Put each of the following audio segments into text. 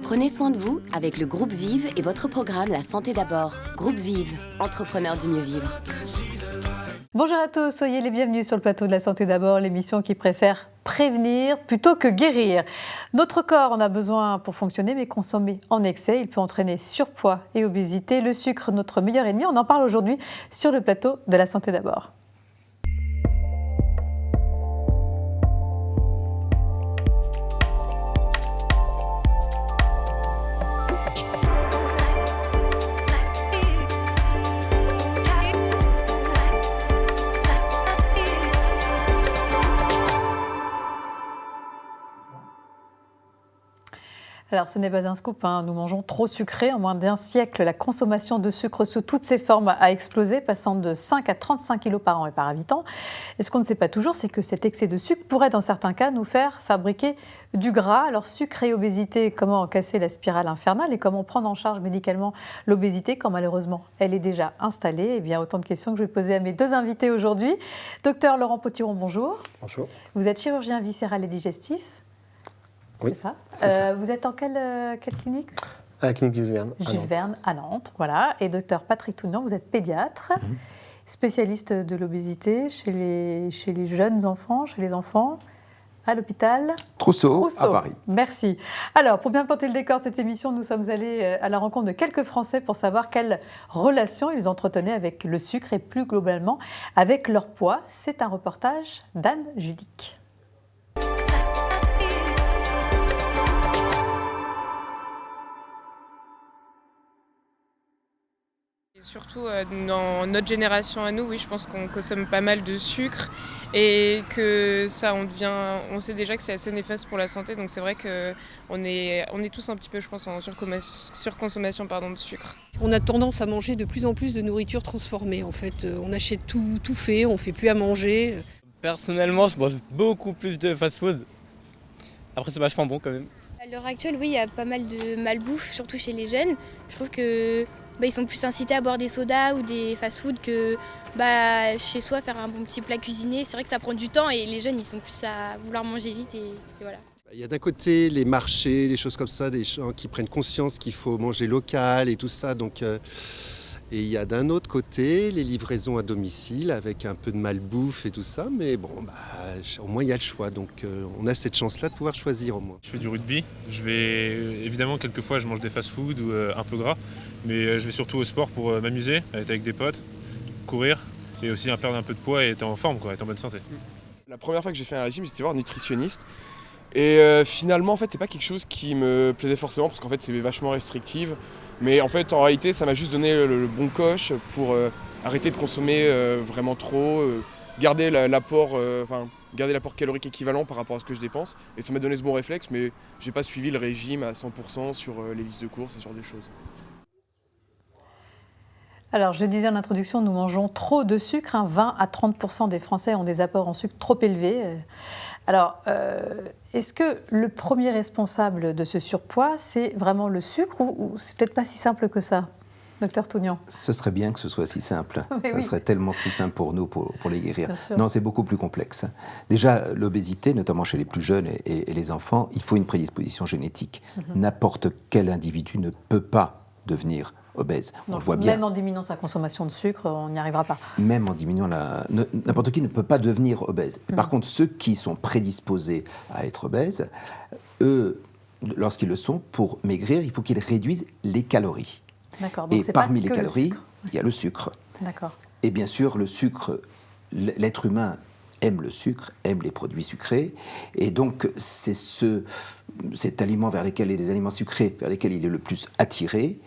Prenez soin de vous avec le groupe Vive et votre programme La Santé d'abord. Groupe Vive, entrepreneur du mieux vivre. Bonjour à tous, soyez les bienvenus sur le plateau de La Santé d'abord, l'émission qui préfère prévenir plutôt que guérir. Notre corps en a besoin pour fonctionner, mais consommer en excès, il peut entraîner surpoids et obésité. Le sucre, notre meilleur ennemi, on en parle aujourd'hui sur le plateau de La Santé d'abord. Alors ce n'est pas un scoop, nous mangeons trop sucré. En moins d'un siècle, la consommation de sucre sous toutes ses formes a explosé, passant de 5 à 35 kg par an et par habitant. Et ce qu'on ne sait pas toujours, c'est que cet excès de sucre pourrait dans certains cas nous faire fabriquer du gras. Alors sucre et obésité, comment casser la spirale infernale et comment prendre en charge médicalement l'obésité quand malheureusement elle est déjà installée? Eh bien autant de questions que je vais poser à mes deux invités aujourd'hui. Docteur Laurent Potiron, bonjour. Bonjour. Vous êtes chirurgien viscéral et digestif. Oui, c'est ça. Ça. Vous êtes en quelle clinique? À la clinique Jules Verne. Jules Verne à Nantes, voilà. Et docteur Patrick Tougnan, vous êtes pédiatre, spécialiste de l'obésité chez les jeunes enfants, chez les enfants, à l'hôpital Trousseau, à Paris. Merci. Alors, pour bien porter le décor de cette émission, nous sommes allés à la rencontre de quelques Français pour savoir quelle relation ils entretenaient avec le sucre et plus globalement avec leur poids. C'est un reportage d'Anne Judic. Surtout dans notre génération à nous, oui, je pense qu'on consomme pas mal de sucre et que ça, on sait déjà que c'est assez néfaste pour la santé, donc c'est vrai qu'on est tous un petit peu, je pense, en surconsommation de sucre. On a tendance à manger de plus en plus de nourriture transformée. En fait, on achète tout fait, on fait plus à manger. Personnellement, je mange beaucoup plus de fast-food. Après, c'est vachement bon quand même. À l'heure actuelle, oui, il y a pas mal de malbouffe, surtout chez les jeunes. Je trouve que ils sont plus incités à boire des sodas ou des fast-food que chez soi faire un bon petit plat cuisiné. C'est vrai que ça prend du temps et les jeunes ils sont plus à vouloir manger vite et voilà. Il y a d'un côté les marchés, des choses comme ça, des gens qui prennent conscience qu'il faut manger local et tout ça. Et il y a d'un autre côté les livraisons à domicile avec un peu de malbouffe et tout ça. Mais bon, au moins il y a le choix. Donc on a cette chance-là de pouvoir choisir au moins. Je fais du rugby. Évidemment, quelquefois je mange des fast-food ou un peu gras. Mais je vais surtout au sport pour m'amuser, être avec des potes, courir et aussi perdre un peu de poids et être en forme, être en bonne santé. La première fois que j'ai fait un régime, j'étais voir un nutritionniste. Et finalement, en fait, c'est pas quelque chose qui me plaisait forcément parce qu'en fait, c'est vachement restrictif. Mais en fait, en réalité, ça m'a juste donné le bon coche pour arrêter de consommer vraiment trop, garder l'apport calorique équivalent par rapport à ce que je dépense. Et ça m'a donné ce bon réflexe, mais j'ai pas suivi le régime à 100% sur les listes de courses et ce genre de choses. Alors, je disais en introduction, nous mangeons trop de sucre. 20 à 30% des Français ont des apports en sucre trop élevés. Alors, est-ce que le premier responsable de ce surpoids, c'est vraiment le sucre ou c'est peut-être pas si simple que ça, docteur Tougnan? Ce serait bien que ce soit si simple. Mais ça oui. serait tellement plus simple pour nous, pour les guérir. Bien sûr. Non, c'est beaucoup plus complexe. Déjà, l'obésité, notamment chez les plus jeunes et les enfants, il faut une prédisposition génétique. N'importe quel individu ne peut pas devenir obèse. Donc, on le voit bien. même en diminuant sa consommation de sucre, on n'y arrivera pas. Même en diminuant n'importe qui ne peut pas devenir obèse. Par contre, ceux qui sont prédisposés à être obèses, eux, lorsqu'ils le sont, pour maigrir, il faut qu'ils réduisent les calories. D'accord. Donc Et c'est parmi pas les que calories, le sucre. il y a le sucre. D'accord. Et bien sûr, le sucre, l'être humain aime le sucre, aime les produits sucrés. Et donc, c'est cet aliment vers lesquels, et des aliments sucrés vers lesquels il est le plus attiré.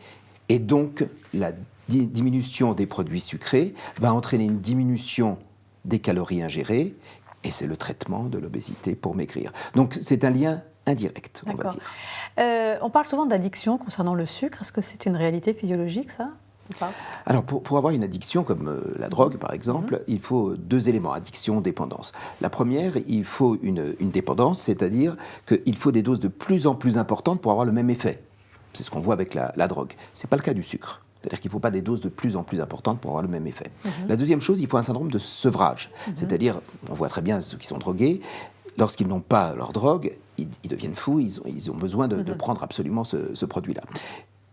Et donc, la diminution des produits sucrés va entraîner une diminution des calories ingérées, et c'est le traitement de l'obésité pour maigrir. Donc, c'est un lien indirect, on va dire. On parle souvent d'addiction concernant le sucre. Est-ce que c'est une réalité physiologique, ça, ou pas? Alors, pour avoir une addiction comme la drogue, par exemple, il faut deux éléments, addiction, dépendance. La première, il faut une dépendance, c'est-à-dire qu'il faut des doses de plus en plus importantes pour avoir le même effet. C'est ce qu'on voit avec la drogue. Ce n'est pas le cas du sucre. C'est-à-dire qu'il ne faut pas des doses de plus en plus importantes pour avoir le même effet. La deuxième chose, il faut un syndrome de sevrage. C'est-à-dire, on voit très bien ceux qui sont drogués, lorsqu'ils n'ont pas leur drogue, ils deviennent fous, ils ont besoin de prendre absolument ce produit-là.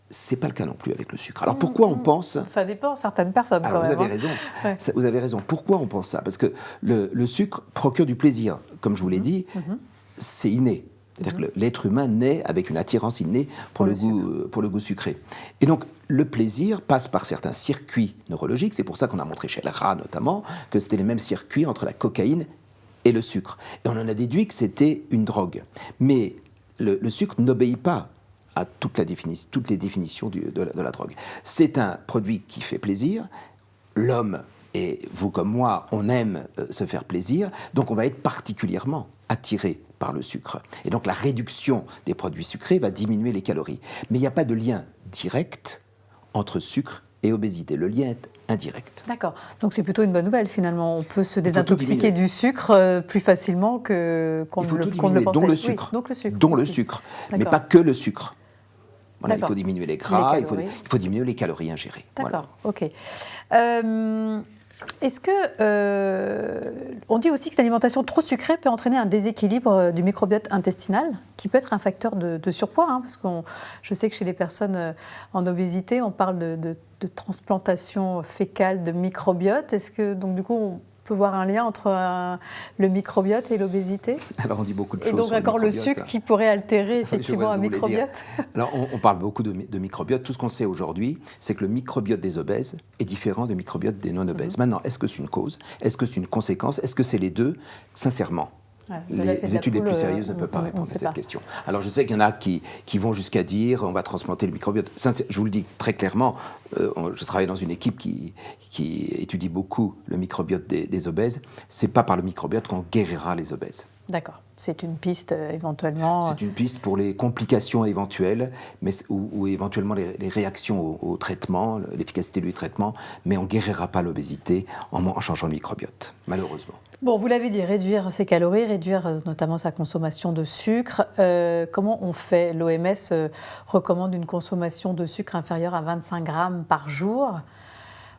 Ce n'est pas le cas non plus avec le sucre. Alors pourquoi on pense... Ça dépend de certaines personnes. Alors quand vous même, avez raison. Ouais. Vous avez raison. Pourquoi on pense ça? Parce que le sucre procure du plaisir. Comme je vous l'ai dit, c'est inné. C'est-à-dire que l'être humain naît avec une attirance innée pour le goût sucré. Et donc, le plaisir passe par certains circuits neurologiques. C'est pour ça qu'on a montré chez le rat, notamment, que c'était les mêmes circuits entre la cocaïne et le sucre. Et on en a déduit que c'était une drogue. Mais le sucre n'obéit pas à toutes les définitions de la drogue. C'est un produit qui fait plaisir. L'homme, et vous comme moi, on aime se faire plaisir, donc on va être particulièrement attiré par le sucre. Et donc la réduction des produits sucrés va diminuer les calories. Mais il n'y a pas de lien direct entre sucre et obésité. Le lien est indirect. D'accord. Donc c'est plutôt une bonne nouvelle finalement. On peut se désintoxiquer du sucre plus facilement qu'on ne le pensait. Dont le sucre. Oui, donc le sucre. Dont le sucre. Mais pas que le sucre. Voilà, il faut diminuer les gras, il faut diminuer les calories ingérées. D'accord, ok. Est-ce que on dit aussi que l'alimentation trop sucrée peut entraîner un déséquilibre du microbiote intestinal, qui peut être un facteur de surpoids, hein, parce que je sais que chez les personnes en obésité, on parle de transplantation fécale de microbiote. Est-ce que donc du coup on peut voir un lien entre le microbiote et l'obésité? Alors on dit beaucoup de choses. Et donc encore le sucre qui pourrait altérer effectivement un microbiote. Alors on parle beaucoup de microbiote. Tout ce qu'on sait aujourd'hui, c'est que le microbiote des obèses est différent du microbiote des non-obèses. Maintenant, est-ce que c'est une cause? Est-ce que c'est une conséquence? Est-ce que c'est les deux? Sincèrement, les études les plus sérieuses ne peuvent pas répondre à cette question. Alors je sais qu'il y en a qui vont jusqu'à dire on va transplanter le microbiote. Je vous le dis très clairement, je travaille dans une équipe qui étudie beaucoup le microbiote des obèses. C'est pas par le microbiote qu'on guérira les obèses. D'accord. C'est une piste éventuellement. C'est une piste pour les complications éventuelles, ou éventuellement les réactions au traitement, l'efficacité du traitement, mais on ne guérira pas l'obésité en changeant le microbiote, malheureusement. Bon, vous l'avez dit, réduire ses calories, réduire notamment sa consommation de sucre. Comment on fait? L'OMS recommande une consommation de sucre inférieure à 25 grammes par jour.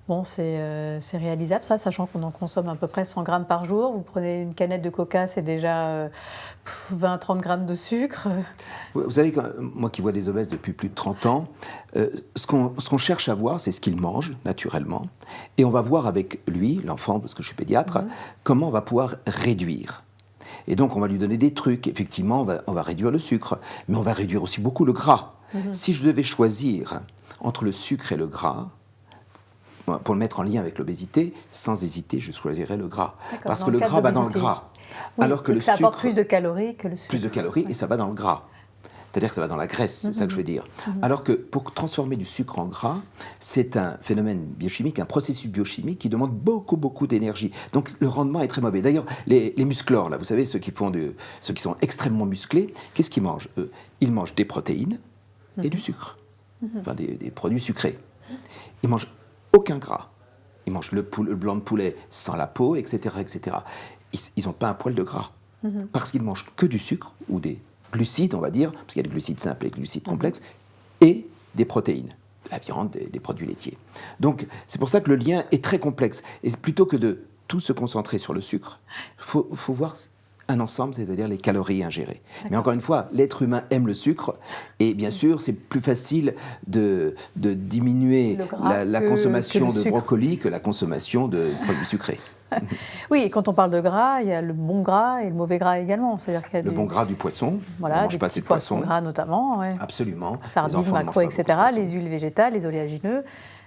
Bon, c'est réalisable, ça, sachant qu'on en consomme à peu près 100 grammes par jour. Vous prenez une canette de coca, c'est déjà 20-30 grammes de sucre. Vous savez, moi qui vois des obèses depuis plus de 30 ans, ce qu'on cherche à voir, c'est ce qu'il mange, naturellement. Et on va voir avec lui, l'enfant, parce que je suis pédiatre, comment on va pouvoir réduire. Et donc, on va lui donner des trucs. Effectivement, on va réduire le sucre, mais on va réduire aussi beaucoup le gras. Si je devais choisir entre le sucre et le gras, pour le mettre en lien avec l'obésité, sans hésiter, je choisirais le gras. Parce que le gras va dans le gras. Oui, alors que le ça sucre apporte plus de calories que le sucre. Plus de calories, et ça va dans le gras. C'est-à-dire que ça va dans la graisse, c'est ça que je veux dire. Alors que pour transformer du sucre en gras, c'est un phénomène biochimique, un processus biochimique qui demande beaucoup, beaucoup d'énergie. Donc le rendement est très mauvais. D'ailleurs, les musclores, là, vous savez, ceux qui sont extrêmement musclés, qu'est-ce qu'ils mangent? Ils mangent des protéines et du sucre, enfin des produits sucrés. Ils mangent aucun gras. Ils mangent le blanc de poulet sans la peau, etc. etc. Ils n'ont pas un poil de gras. Parce qu'ils mangent que du sucre ou des glucides, on va dire, parce qu'il y a des glucides simples et des glucides complexes, et des protéines, de la viande, des produits laitiers. Donc, c'est pour ça que le lien est très complexe. Et plutôt que de tout se concentrer sur le sucre, il faut voir un ensemble, c'est-à-dire les calories ingérées. Mais encore une fois, l'être humain aime le sucre, et bien sûr, c'est plus facile de diminuer la consommation de brocoli que la consommation de produits sucrés. Oui, et quand on parle de gras, il y a le bon gras et le mauvais gras également. C'est-à-dire qu'il y a le bon gras du poisson, voilà, on ne mange pas assez de poisson. Gras notamment. Ouais. Absolument. Sardines, maquereaux, etc. Les huiles végétales, les oléagineux.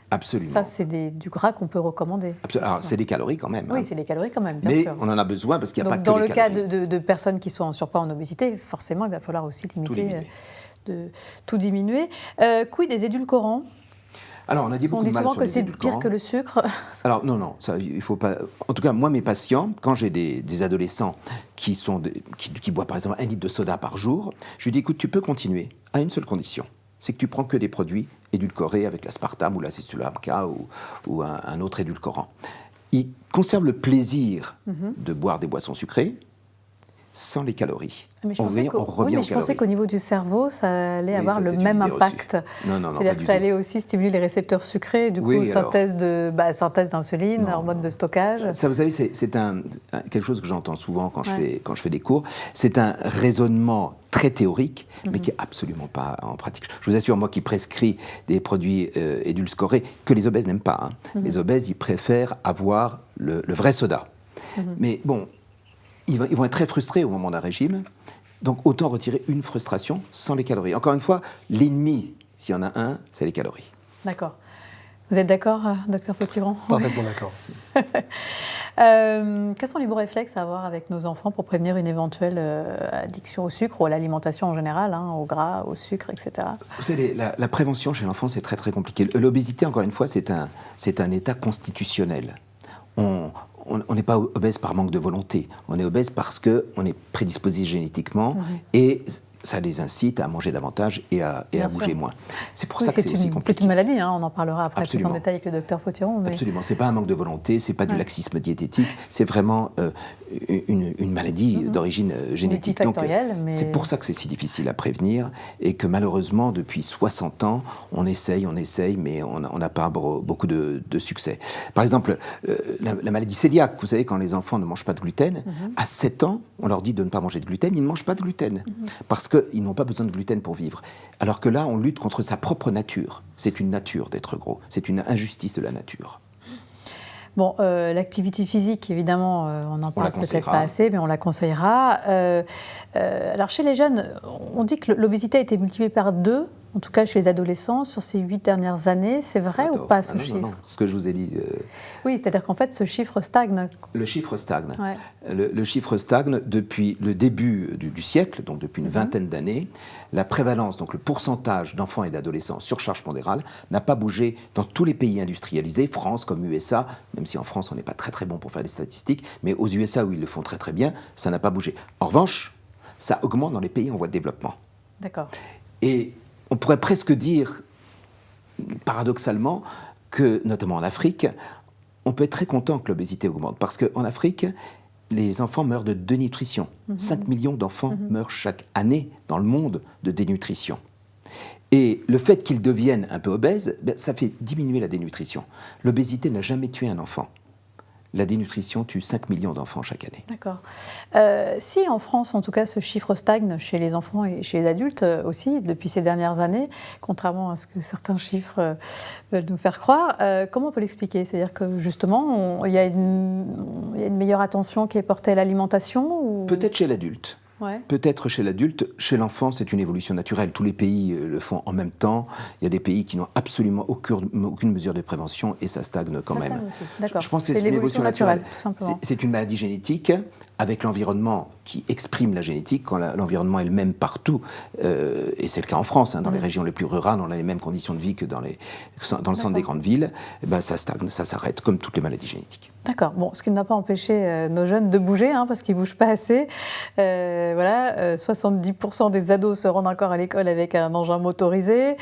Absolument. Ça, c'est du gras qu'on peut recommander. Alors, c'est des calories quand même. Oui, c'est des calories quand même, bien sûr. Mais on en a besoin parce qu'il n'y a pas que des les calories. Dans le cas de personnes qui sont en surpoids, en obésité, forcément, il va falloir aussi limiter, tout diminuer. Quid des édulcorants? Alors, on a dit beaucoup de mal sur les édulcorants. On dit souvent que c'est pire que le sucre. Alors, non, ça, il faut pas... En tout cas, moi, mes patients, quand j'ai des adolescents qui boivent, par exemple, 1 litre de soda par jour, je lui dis, écoute, tu peux continuer à une seule condition. C'est que tu prends que des produits édulcorés avec l'aspartame ou l'acésulame K ou un autre édulcorant. Ils conservent le plaisir de boire des boissons sucrées, sans les calories. Mais je On pensais revient aux je pensais calories. qu'au niveau du cerveau, ça allait Oui, avoir ça, le c'est une même idée impact. Non, non, non, C'est-à-dire pas que du ça tout. allait aussi stimuler les récepteurs sucrés, du coup, Oui, alors. synthèse d'insuline, hormones de stockage. Ça, vous savez, c'est quelque chose que j'entends souvent quand je fais des cours. C'est un raisonnement très théorique, mais qui n'est absolument pas en pratique. Je vous assure, moi qui prescris des produits édulcorés, que les obèses n'aiment pas. Les obèses, ils préfèrent avoir le vrai soda. Mais bon, ils vont être très frustrés au moment d'un régime. Donc autant retirer une frustration sans les calories. Encore une fois, l'ennemi, s'il y en a un, c'est les calories. D'accord. Vous êtes d'accord, docteur Potiron? Parfaitement d'accord. Quels sont les bons réflexes à avoir avec nos enfants pour prévenir une éventuelle addiction au sucre ou à l'alimentation en général, au gras, au sucre, etc. Vous savez, la prévention chez l'enfant, c'est très très compliqué. L'obésité, encore une fois, c'est un état constitutionnel. On n'est pas obèse par manque de volonté. On est obèse parce qu'on est prédisposé génétiquement et ça les incite à manger davantage et à bouger moins. C'est pour ça que c'est aussi compliqué. C'est une maladie, on en parlera après plus en Absolument. détail avec le docteur Potiron. Mais... Absolument, c'est pas un manque de volonté, c'est pas du laxisme diététique, c'est vraiment une maladie d'origine génétique. Donc mais... c'est pour ça que c'est si difficile à prévenir et que malheureusement depuis 60 ans, on essaye, mais on n'a pas beaucoup de succès. Par exemple, la maladie cœliaque, vous savez, quand les enfants ne mangent pas de gluten, à 7 ans, on leur dit de ne pas manger de gluten, ils ne mangent pas de gluten parce qu'ils n'ont pas besoin de gluten pour vivre. Alors que là, on lutte contre sa propre nature. C'est une nature d'être gros. C'est une injustice de la nature. Bon, l'activité physique, évidemment, on n'en parle peut-être pas assez, mais on la conseillera. Alors, chez les jeunes, on dit que l'obésité a été multipliée par 2, en tout cas chez les adolescents, sur ces 8 dernières années. C'est vrai ou pas, ce chiffre? Non, ce que je vous ai dit... Oui, c'est-à-dire qu'en fait, ce chiffre stagne. Le chiffre stagne. Le chiffre stagne depuis le début du siècle, donc depuis une vingtaine d'années. La prévalence, donc le pourcentage d'enfants et d'adolescents surcharge pondérale, n'a pas bougé dans tous les pays industrialisés, France comme USA, même si en France on n'est pas très très bon pour faire des statistiques, mais aux USA où ils le font très très bien, ça n'a pas bougé. En revanche, ça augmente dans les pays en voie de développement. D'accord. Et on pourrait presque dire, paradoxalement, que, notamment en Afrique, on peut être très content que l'obésité augmente. Parce qu'en Afrique, les enfants meurent de dénutrition. 5 millions d'enfants meurent chaque année dans le monde de dénutrition. Et le fait qu'ils deviennent un peu obèses, ça fait diminuer la dénutrition. L'obésité n'a jamais tué un enfant. La dénutrition tue 5 millions d'enfants chaque année. D'accord. Si en France, en tout cas, ce chiffre stagne chez les enfants et chez les adultes aussi, depuis ces dernières années, contrairement à ce que certains chiffres veulent nous faire croire, comment on peut l'expliquer? C'est-à-dire que justement, il y a une meilleure attention qui est portée à l'alimentation ou... Peut-être chez l'adulte. Ouais. Peut-être chez l'adulte, chez l'enfant, c'est une évolution naturelle. Tous les pays le font en même temps. Il y a des pays qui n'ont absolument aucune mesure de prévention et ça stagne quand même. D'accord. Je pense que c'est c'est une évolution naturelle. tout simplement. C'est une maladie génétique avec l'environnement qui exprime la génétique, quand l'environnement est le même partout, et c'est le cas en France, dans les régions les plus rurales, on a les mêmes conditions de vie que dans le centre des grandes villes, ça stagne, ça s'arrête, comme toutes les maladies génétiques. D'accord. Bon, ce qui n'a pas empêché nos jeunes de bouger, parce qu'ils ne bougent pas assez. 70% des ados se rendent encore à l'école avec un engin motorisé.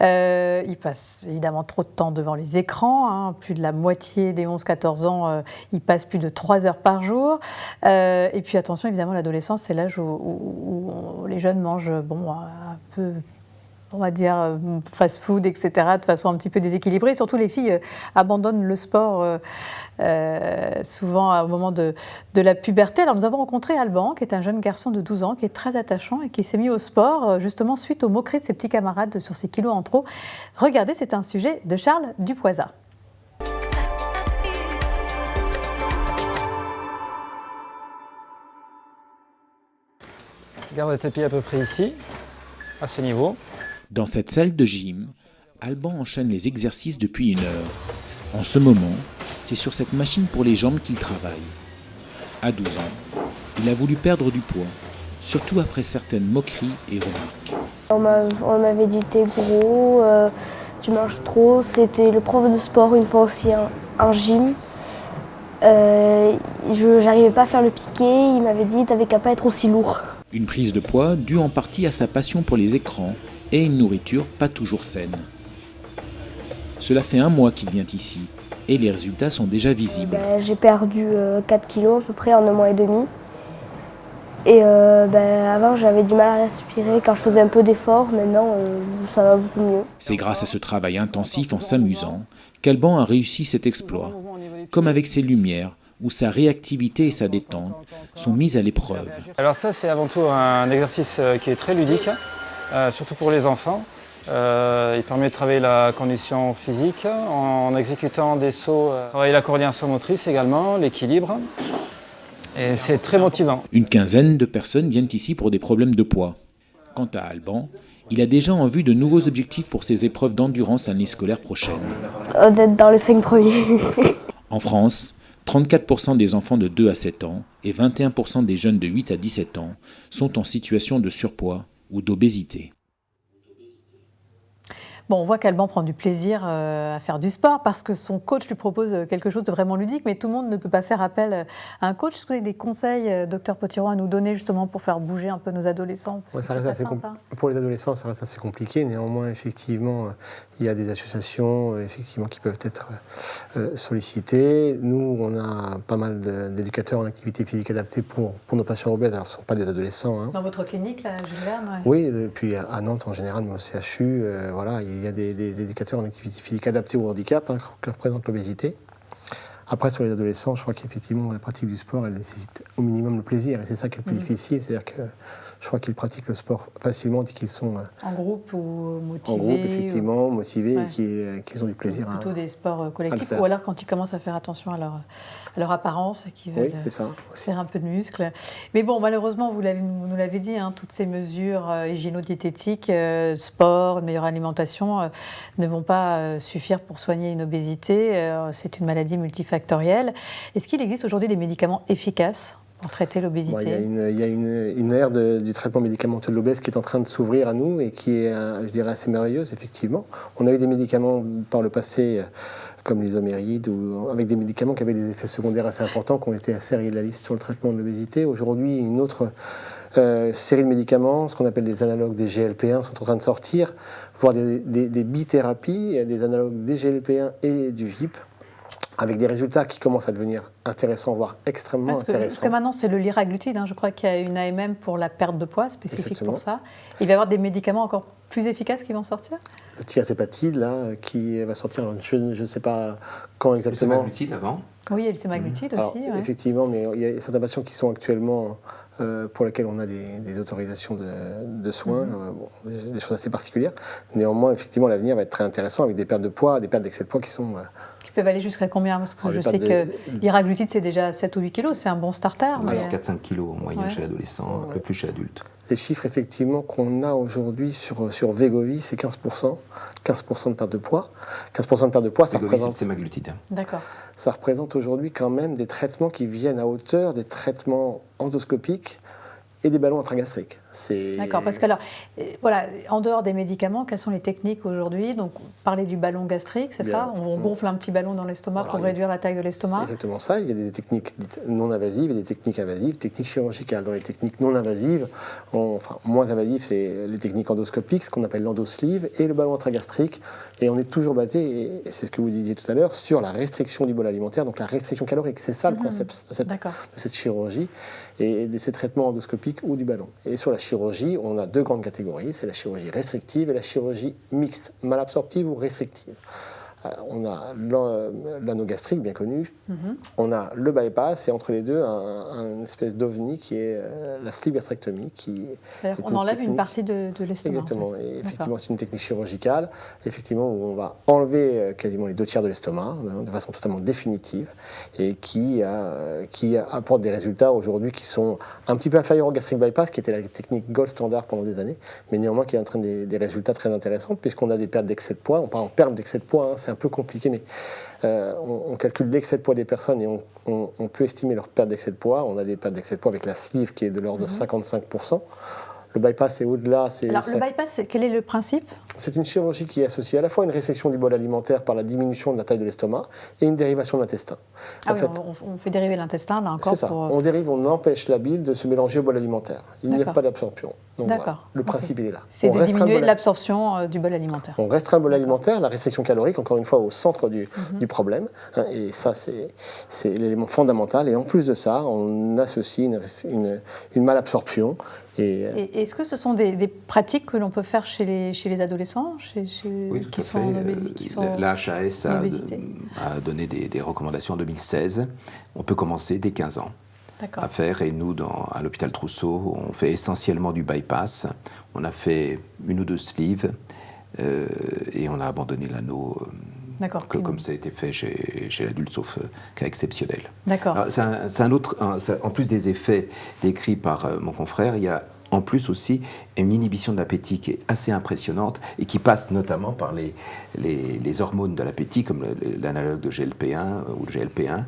Ils passent évidemment trop de temps devant les écrans. Plus de la moitié des 11-14 ans, ils passent plus de 3 heures par jour. Et puis attention, évidemment, l'adolescence, c'est l'âge où les jeunes mangent un peu, on va dire, fast-food, etc., de façon un petit peu déséquilibrée. Surtout, les filles abandonnent le sport souvent au moment de la puberté. Alors, nous avons rencontré Alban, qui est un jeune garçon de 12 ans, qui est très attachant et qui s'est mis au sport, justement, suite aux moqueries de ses petits camarades sur ses kilos en trop. Regardez, c'est un sujet de Charles Dupoisat. Garde le tapis à peu près ici, à ce niveau. Dans cette salle de gym, Alban enchaîne les exercices depuis 1 heure. En ce moment, c'est sur cette machine pour les jambes qu'il travaille. À 12 ans, il a voulu perdre du poids, surtout après certaines moqueries et remarques. On m'avait dit t'es gros, tu manges trop. C'était le prof de sport une fois aussi en gym. Je n'arrivais pas à faire le piqué, il m'avait dit t'avais qu'à pas être aussi lourd. Une prise de poids due en partie à sa passion pour les écrans et une nourriture pas toujours saine. Cela fait 1 mois qu'il vient ici et les résultats sont déjà visibles. J'ai perdu 4 kilos à peu près en 1 mois et demi. Et avant, j'avais du mal à respirer quand je faisais un peu d'effort. Maintenant, ça va beaucoup mieux. C'est grâce à ce travail intensif en s'amusant qu'Alban a réussi cet exploit, comme avec ses lumières, où sa réactivité et sa détente sont mises à l'épreuve. Alors ça, c'est avant tout un exercice qui est très ludique, surtout pour les enfants. Il permet de travailler la condition physique en exécutant des sauts, travailler la coordination motrice également, l'équilibre. Et c'est très motivant. Une quinzaine de personnes viennent ici pour des problèmes de poids. Quant à Alban, il a déjà en vue de nouveaux objectifs pour ses épreuves d'endurance l'année scolaire prochaine. D'être dans les 5 premiers. En France, 34% des enfants de 2 à 7 ans et 21% des jeunes de 8 à 17 ans sont en situation de surpoids ou d'obésité. Bon, on voit qu'Alban prend du plaisir à faire du sport parce que son coach lui propose quelque chose de vraiment ludique, mais tout le monde ne peut pas faire appel à un coach. Est-ce que vous avez des conseils, docteur Potiron, à nous donner justement pour faire bouger un peu nos adolescents? Ouais, ça reste assez pour les adolescents, ça reste assez compliqué. Néanmoins, effectivement, il y a des associations effectivement, qui peuvent être sollicitées. Nous, on a pas mal d'éducateurs en activité physique adaptée pour nos patients obèses. Alors, ce ne sont pas des adolescents. Hein. Dans votre clinique, là, Jules Verne? Ouais. Oui, puis à Nantes en général, mais au CHU, voilà, il y a des éducateurs en activité physique adaptée au handicap que représente l'obésité. Après, sur les adolescents, je crois qu'effectivement, la pratique du sport, elle nécessite au minimum le plaisir. Et c'est ça qui est le plus difficile. C'est-à-dire que je crois qu'ils pratiquent le sport facilement dès qu'ils sont en groupe ou motivés. En groupe, effectivement, motivés et qu'ils ont du plaisir à plutôt des sports collectifs. Ou alors quand ils commencent à faire attention à leur apparence et qu'ils veulent faire un peu de muscle. Mais bon, malheureusement, vous nous l'avez dit, hein, toutes ces mesures hygiéno-diététiques, sport, une meilleure alimentation ne vont pas suffire pour soigner une obésité. C'est une maladie multifactorielle. Est-ce qu'il existe aujourd'hui des médicaments efficaces pour traiter l'obésité? Il y a une ère du traitement médicamenteux de l'obèse qui est en train de s'ouvrir à nous et qui est, je dirais, assez merveilleuse, effectivement. On a eu des médicaments par le passé, comme l'isoméride, ou avec des médicaments qui avaient des effets secondaires assez importants, qui ont été assez réalistes sur le traitement de l'obésité. Aujourd'hui, une autre série de médicaments, ce qu'on appelle des analogues des GLP-1, sont en train de sortir, voire des bithérapies, des analogues des GLP-1 et du GIP, avec des résultats qui commencent à devenir intéressants, voire extrêmement intéressants. Parce que maintenant, c'est le liraglutide. Hein. Je crois qu'il y a une AMM pour la perte de poids spécifique pour ça. Il va y avoir des médicaments encore plus efficaces qui vont sortir? Le thiazépatide, là, qui va sortir, je ne sais pas quand exactement. Le semaglutide avant? Oui, il y a le semaglutide aussi. Alors, effectivement, mais il y a certains patients qui sont actuellement... pour lesquels on a des autorisations de soins, des choses assez particulières. Néanmoins, effectivement, l'avenir va être très intéressant avec des pertes de poids, des pertes d'excès de poids qui sont... Qui peuvent aller jusqu'à combien? Parce que je sais que l'iraglutide, c'est déjà 7 ou 8 kilos, c'est un bon starter. Mais... 4-5 kilos en moyenne chez l'adolescent, un peu plus chez l'adulte. Les chiffres, effectivement, qu'on a aujourd'hui sur Wegovy, c'est 15%. 15% de perte de poids. 15% de perte de poids, ça représente... c'est semaglutide. D'accord. Ça représente aujourd'hui quand même des traitements qui viennent à hauteur des traitements endoscopiques et des ballons intragastriques. D'accord, parce que alors, voilà, en dehors des médicaments, quelles sont les techniques aujourd'hui? Donc, parler du ballon gastrique, c'est ça? On gonfle un petit ballon dans l'estomac pour réduire la taille de l'estomac? Exactement ça. Il y a des techniques dites non invasives et des techniques invasives, techniques chirurgicales. Dans les techniques non invasives, enfin moins invasives, c'est les techniques endoscopiques, ce qu'on appelle l'endosleeve et le ballon intragastrique. Et on est toujours basé, et c'est ce que vous disiez tout à l'heure, sur la restriction du bol alimentaire, donc la restriction calorique. C'est ça le principe de cette chirurgie et de ces traitements endoscopiques ou du ballon. Et sur la chirurgie, on a deux grandes catégories, c'est la chirurgie restrictive et la chirurgie mixte, malabsorptive ou restrictive. On a l'anogastrique, bien connu, on a le bypass, et entre les deux, une espèce d'ovni qui est la sleeve gastrectomie. On enlève une partie de l'estomac. Exactement, et effectivement, c'est une technique chirurgicale, effectivement, où on va enlever quasiment les 2/3 de l'estomac, de façon totalement définitive, et qui apporte des résultats aujourd'hui qui sont un petit peu inférieurs au gastric bypass, qui était la technique gold standard pendant des années, mais néanmoins qui entraîne des résultats très intéressants, puisqu'on a des pertes d'excès de poids. On parle en perte d'excès de poids, hein, c'est un peu compliqué, mais on calcule l'excès de poids des personnes et on peut estimer leur perte d'excès de poids. On a des pertes d'excès de poids avec la sleeve qui est de l'ordre de 55%. Le bypass est au-delà. Alors, le bypass, quel est le principe? C'est une chirurgie qui est associée à la fois à une restriction du bol alimentaire par la diminution de la taille de l'estomac et une dérivation de l'intestin. On fait dériver l'intestin, là encore. C'est ça. On empêche la bile de se mélanger au bol alimentaire. Il n'y a pas d'absorption. Donc, D'accord. voilà, le principe, il est là. C'est On de restreint diminuer le bol- l'absorption du bol alimentaire. On restreint le bol alimentaire, la restriction calorique, encore une fois, au centre du problème. Hein, et ça, c'est l'élément fondamental. Et en plus de ça, on associe une malabsorption. Et est-ce que ce sont des pratiques que l'on peut faire chez les adolescents Oui, tout à fait. La HAS a donné des recommandations en 2016. On peut commencer dès 15 ans à faire. Et nous, à l'hôpital Trousseau, on fait essentiellement du bypass. On a fait 1 ou 2 sleeves et on a abandonné l'anneau comme ça a été fait chez l'adulte, sauf cas exceptionnel. D'accord. C'est un autre, en plus des effets décrits par mon confrère, il y a en plus aussi une inhibition de l'appétit qui est assez impressionnante et qui passe notamment par les hormones de l'appétit, comme l'analogue de GLP-1 ou le GLP-1,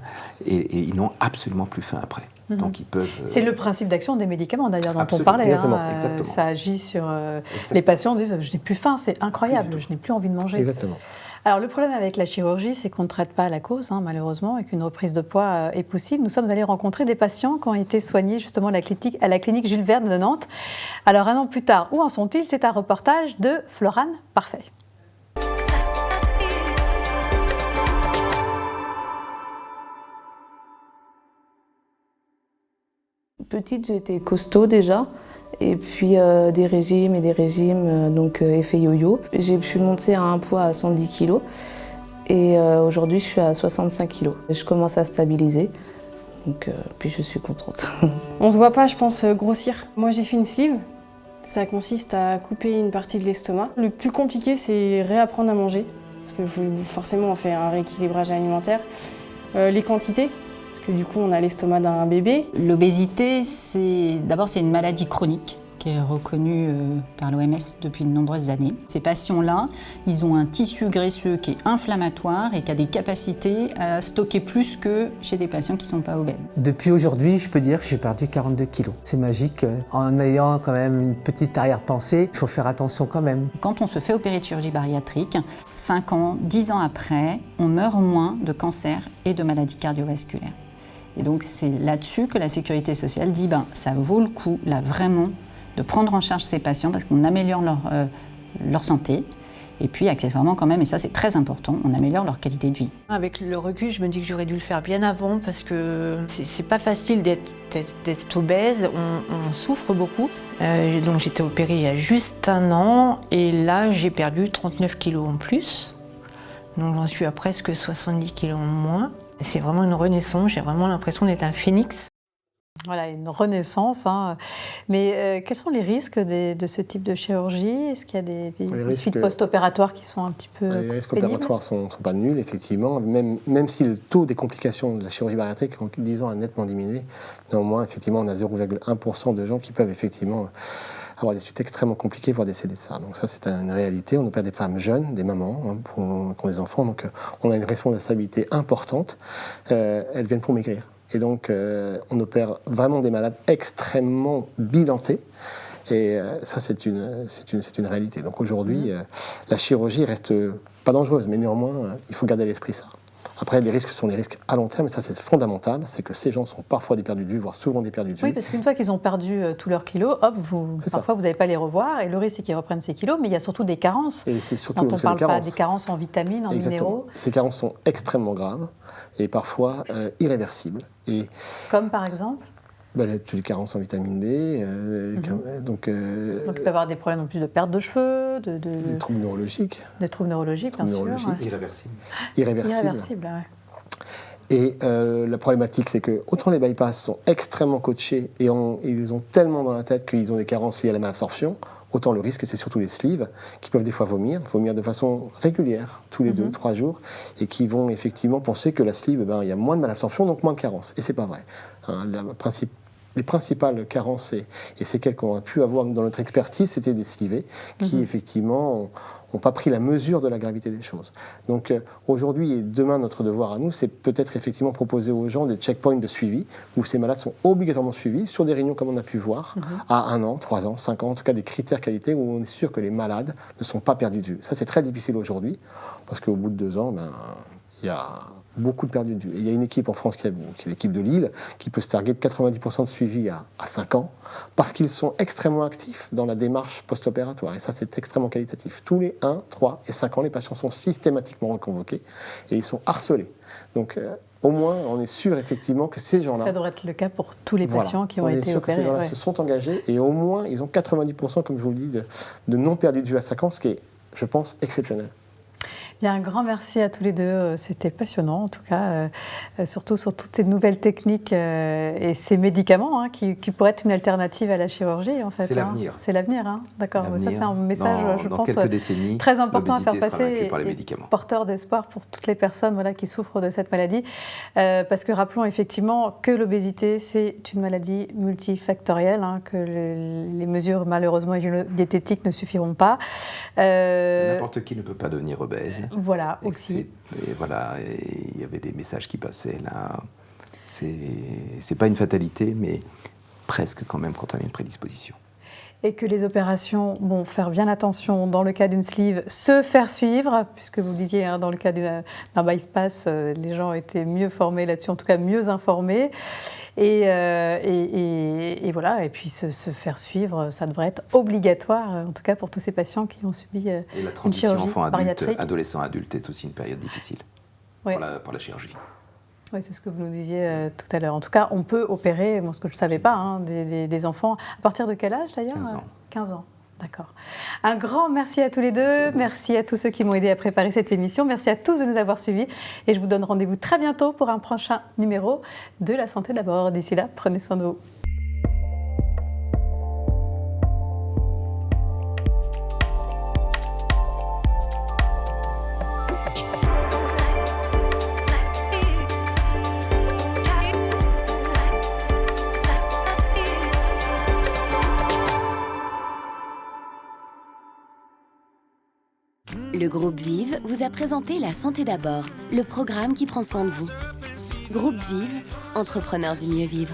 et ils n'ont absolument plus faim après. Donc ils peuvent. C'est le principe d'action des médicaments d'ailleurs dont Absolument. on parlait. Exactement. Ça agit sur les patients disent je n'ai plus faim, c'est incroyable, je n'ai plus envie de manger. Exactement. Alors le problème avec la chirurgie, c'est qu'on ne traite pas la cause, malheureusement, et qu'une reprise de poids est possible. Nous sommes allés rencontrer des patients qui ont été soignés justement à la clinique Jules Verne de Nantes. Alors 1 an plus tard, où en sont-ils? C'est un reportage de Florane Parfait. Petite, j'étais costaud déjà. Et puis des régimes, donc effet yo-yo. J'ai pu monter à un poids à 110 kg et aujourd'hui je suis à 65 kg. Je commence à stabiliser, donc puis je suis contente. On se voit pas, je pense, grossir. Moi j'ai fait une sleeve, ça consiste à couper une partie de l'estomac. Le plus compliqué c'est réapprendre à manger, parce que forcément on fait un rééquilibrage alimentaire. Les quantités, que du coup on a l'estomac d'un bébé. L'obésité, c'est une maladie chronique qui est reconnue par l'OMS depuis de nombreuses années. Ces patients-là, ils ont un tissu graisseux qui est inflammatoire et qui a des capacités à stocker plus que chez des patients qui ne sont pas obèses. Depuis aujourd'hui, je peux dire que j'ai perdu 42 kilos. C'est magique, en ayant quand même une petite arrière-pensée, il faut faire attention quand même. Quand on se fait opérer de chirurgie bariatrique, 5 ans, 10 ans après, on meurt moins de cancer et de maladies cardiovasculaires. Et donc c'est là-dessus que la sécurité sociale dit ça vaut le coup, là vraiment, de prendre en charge ces patients parce qu'on améliore leur santé. Et puis accessoirement quand même, et ça c'est très important, on améliore leur qualité de vie. Avec le recul, je me dis que j'aurais dû le faire bien avant parce que c'est pas facile d'être obèse, on souffre beaucoup. Donc j'ai été opérée il y a juste 1 an et là j'ai perdu 39 kilos en plus. Donc j'en suis à presque 70 kilos en moins. C'est vraiment une renaissance, j'ai vraiment l'impression d'être un phénix. Voilà, une renaissance. Mais quels sont les risques de ce type de chirurgie? Est-ce qu'il y a des suites post-opératoires qui sont un petit peu Les risques opératoires ne sont pas nuls, effectivement. Même si le taux des complications de la chirurgie bariatrique en 10 ans a nettement diminué, néanmoins, effectivement, on a 0,1% de gens qui peuvent effectivement avoir des suites extrêmement compliquées, voire décéder de ça. Donc ça, c'est une réalité. On opère des femmes jeunes, des mamans, qui ont des enfants. Donc on a une responsabilité importante. Elles viennent pour maigrir. Et donc, on opère vraiment des malades extrêmement bilantés. Et ça, c'est une réalité. Donc aujourd'hui, la chirurgie reste pas dangereuse, mais néanmoins, il faut garder à l'esprit ça. Après, les risques sont les risques à long terme, et ça, c'est fondamental. C'est que ces gens sont parfois des perdus de vue, voire souvent des perdus de vue. Oui, parce qu'une fois qu'ils ont perdu tous leurs kilos, parfois, vous n'allez pas les revoir. Et le risque, c'est qu'ils reprennent ces kilos, mais il y a surtout des carences. Et c'est surtout dont on parle pas des carences en vitamines, en minéraux. Ces carences sont extrêmement graves et parfois irréversibles. Et comme par exemple les carences en vitamine B. Donc il peut y avoir des problèmes en plus de perte de cheveux, des troubles neurologiques. Des troubles neurologiques, bien sûr. Irréversibles. Irréversibles, ouais. Et la problématique, c'est que autant les bypass sont extrêmement coachés et ils ont tellement dans la tête qu'ils ont des carences liées à la malabsorption, autant le risque, c'est surtout les sleeves qui peuvent des fois vomir de façon régulière, tous les 2-3 jours, et qui vont effectivement penser que la sleeve, il y a moins de malabsorption, donc moins de carences. Et c'est pas vrai. Les principales carences et séquelles qu'on a pu avoir dans notre expertise, c'était des slivés qui, effectivement, n'ont pas pris la mesure de la gravité des choses. Donc aujourd'hui et demain, notre devoir à nous, c'est peut-être effectivement proposer aux gens des checkpoints de suivi où ces malades sont obligatoirement suivis sur des réunions comme on a pu voir, à 1 an, 3 ans, 5 ans, en tout cas des critères qualité où on est sûr que les malades ne sont pas perdus de vue. Ça, c'est très difficile aujourd'hui parce qu'au bout de 2 ans, il y a beaucoup de perdus de vue. Et il y a une équipe en France, qui est l'équipe de Lille, qui peut se targuer de 90% de suivi à 5 ans, parce qu'ils sont extrêmement actifs dans la démarche post-opératoire. Et ça, c'est extrêmement qualitatif. Tous les 1, 3 et 5 ans, les patients sont systématiquement reconvoqués et ils sont harcelés. Donc, au moins, on est sûr effectivement que ces gens-là... Ça devrait être le cas pour tous les patients qui ont été opérés. On est sûr que ces gens-là se sont engagés et au moins, ils ont 90%, comme je vous le dis, de non perdus de vue à 5 ans, ce qui est, je pense, exceptionnel. Bien, un grand merci à tous les deux. C'était passionnant, en tout cas, surtout sur toutes ces nouvelles techniques et ces médicaments qui pourraient être une alternative à la chirurgie, en fait. C'est l'avenir. C'est l'avenir, d'accord. Ça, c'est un message, je pense, quelques décennies, très important à faire passer par les et médicaments. Porteur d'espoir pour toutes les personnes qui souffrent de cette maladie. Parce que rappelons effectivement que l'obésité, c'est une maladie multifactorielle, que les mesures, malheureusement, diététiques ne suffiront pas. N'importe qui ne peut pas devenir obèse. Voilà, aussi. Et il y avait des messages qui passaient là. C'est pas une fatalité, mais presque quand même quand on a une prédisposition. Et que les opérations, faire bien attention dans le cas d'une sleeve, se faire suivre, puisque vous disiez, dans le cas d'un bypass, les gens étaient mieux formés là-dessus, en tout cas mieux informés. Et voilà, et puis se faire suivre, ça devrait être obligatoire, en tout cas pour tous ces patients qui ont subi et la transition enfant-adulte, adolescent-adulte est aussi une période difficile pour la chirurgie. Oui, c'est ce que vous nous disiez tout à l'heure. En tout cas, on peut opérer, ce que je ne savais pas, des enfants. À partir de quel âge d'ailleurs ? 15 ans. 15 ans, d'accord. Un grand merci à tous les deux. Merci à tous ceux qui m'ont aidé à préparer cette émission. Merci à tous de nous avoir suivis. Et je vous donne rendez-vous très bientôt pour un prochain numéro de La Santé d'abord. D'ici là, prenez soin de vous. Le groupe Vive vous a présenté La Santé d'abord, le programme qui prend soin de vous. Groupe Vive, entrepreneurs du mieux vivre.